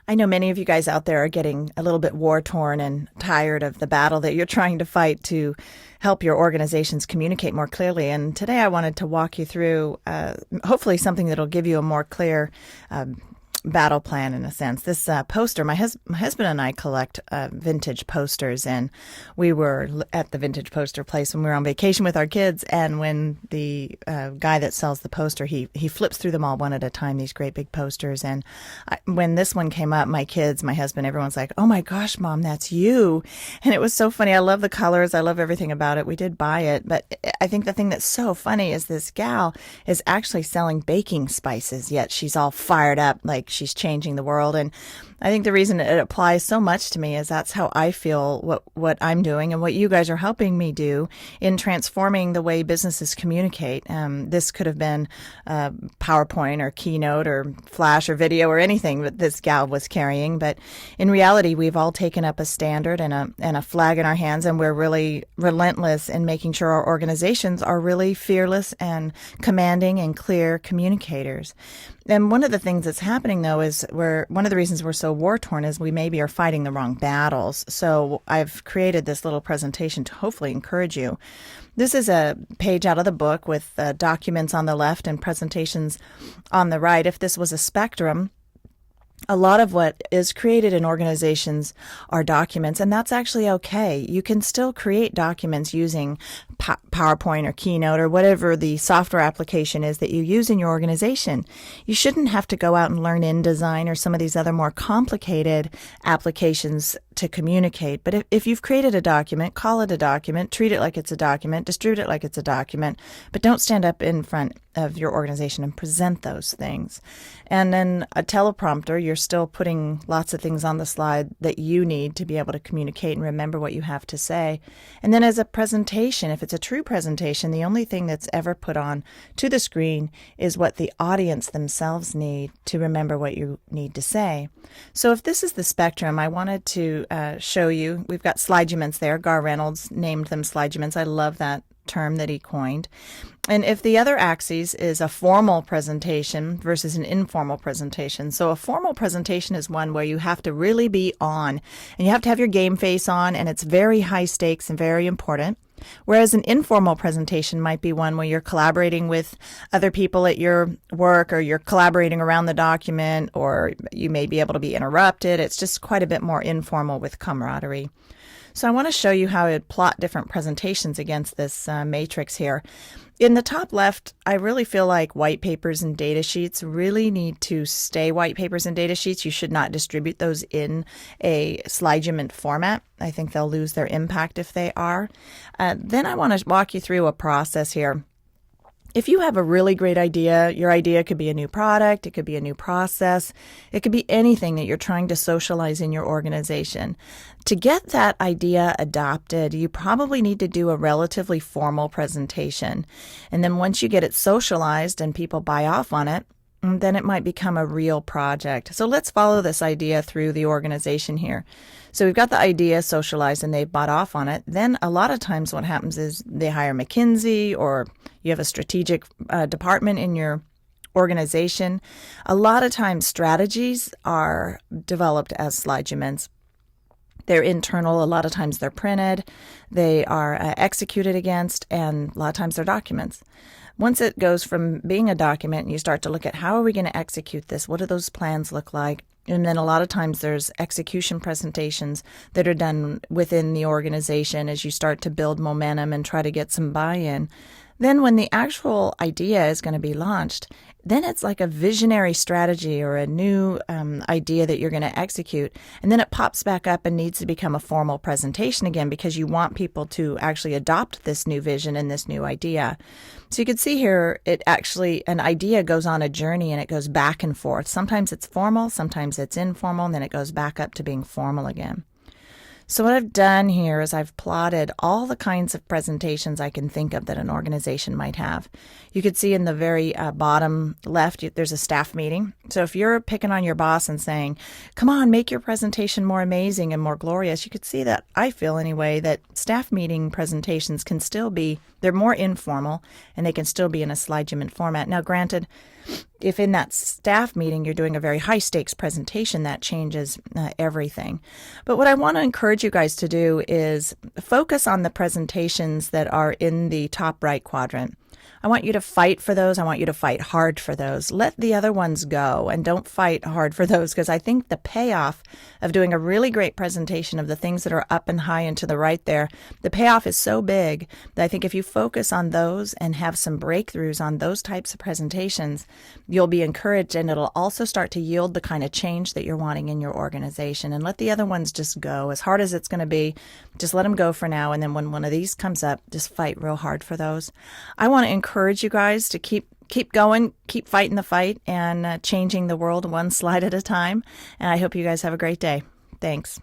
I know many of you guys out there are getting a little bit war torn and tired of the battle that you're trying to fight to help your organizations communicate more clearly. And today I wanted to walk you through hopefully something that'll give you a more clear battle plan in a sense. This poster, my husband and I collect vintage posters, and we were at the vintage poster place when we were on vacation with our kids. And when the guy that sells the poster, he flips through them all one at a time, these great big posters. And when this one came up, my kids, my husband, everyone's like, "Oh my gosh, Mom, that's you!" And it was so funny. I love the colors. I love everything about it. We did buy it, but I think the thing that's so funny is this gal is actually selling baking spices, yet she's all fired up like she's changing the world. And I think the reason it applies so much to me is that's how I feel what I'm doing and what you guys are helping me do in transforming the way businesses communicate. This could have been PowerPoint or Keynote or Flash or video or anything that this gal was carrying. But in reality, we've all taken up a standard and a flag in our hands, and we're really relentless in making sure our organizations are really fearless and commanding and clear communicators. And one of the things that's happening, though, is one of the reasons we're so war-torn is we maybe are fighting the wrong battles. So I've created this little presentation to hopefully encourage you. This is a page out of the book with documents on the left and presentations on the right. If this was a spectrum, a lot of what is created in organizations are documents, and that's actually okay. You can still create documents using PowerPoint or Keynote or whatever the software application is that you use in your organization. You shouldn't have to go out and learn InDesign or some of these other more complicated applications to communicate. But if you've created a document, call it a document, treat it like it's a document, distribute it like it's a document, but don't stand up in front of your organization and present those things. And then a teleprompter, you're still putting lots of things on the slide that you need to be able to communicate and remember what you have to say. And then as a presentation, if it's a true presentation, the only thing that's ever put on to the screen is what the audience themselves need to remember what you need to say. So if this is the spectrum, I wanted to show you, we've got sliduments there. Gar Reynolds named them sliduments. I love that term that he coined. And if the other axis is a formal presentation versus an informal presentation. So a formal presentation is one where you have to really be on and you have to have your game face on, and it's very high stakes and very important. Whereas an informal presentation might be one where you're collaborating with other people at your work, or you're collaborating around the document, or you may be able to be interrupted. It's just quite a bit more informal with camaraderie. So I want to show you how I would plot different presentations against this matrix here. In the top left, I really feel like white papers and data sheets really need to stay white papers and data sheets. You should not distribute those in a slidument format. I think they'll lose their impact if they are. Then I want to walk you through a process here. If you have a really great idea, your idea could be a new product, it could be a new process, it could be anything that you're trying to socialize in your organization. To get that idea adopted, you probably need to do a relatively formal presentation. And then once you get it socialized and people buy off on it, then it might become a real project. So let's follow this idea through the organization here. So we've got the idea socialized and they've bought off on it. Then a lot of times what happens is they hire McKinsey, or you have a strategic department in your organization. A lot of times strategies are developed as sliduments. They're internal. A lot of times they're printed. They are executed against, and a lot of times they're documents. Once it goes from being a document and you start to look at how are we going to execute this? What do those plans look like? And then a lot of times there's execution presentations that are done within the organization as you start to build momentum and try to get some buy-in. Then when the actual idea is going to be launched, then it's like a visionary strategy or a new idea that you're going to execute. And then it pops back up and needs to become a formal presentation again, because you want people to actually adopt this new vision and this new idea. So you can see here, an idea goes on a journey and it goes back and forth. Sometimes it's formal, sometimes it's informal, and then it goes back up to being formal again. So what I've done here is I've plotted all the kinds of presentations I can think of that an organization might have. You could see in the very bottom left, there's a staff meeting. So if you're picking on your boss and saying, come on, make your presentation more amazing and more glorious, you could see that, I feel anyway, that staff meeting presentations can still be they're more informal and they can still be in a slide format. Now, granted, if in that staff meeting you're doing a very high stakes presentation, that changes everything. But what I want to encourage you guys to do is focus on the presentations that are in the top right quadrant. I want you to fight for those. I want you to fight hard for those. Let the other ones go and don't fight hard for those, because I think the payoff of doing a really great presentation of the things that are up and high and to the right there, the payoff is so big that I think if you focus on those and have some breakthroughs on those types of presentations, you'll be encouraged, and it'll also start to yield the kind of change that you're wanting in your organization. And let the other ones just go. As hard as it's going to be, just let them go for now. And then when one of these comes up, just fight real hard for those. I want to encourage you guys to keep going, keep fighting the fight, and changing the world one slide at a time. And I hope you guys have a great day. Thanks.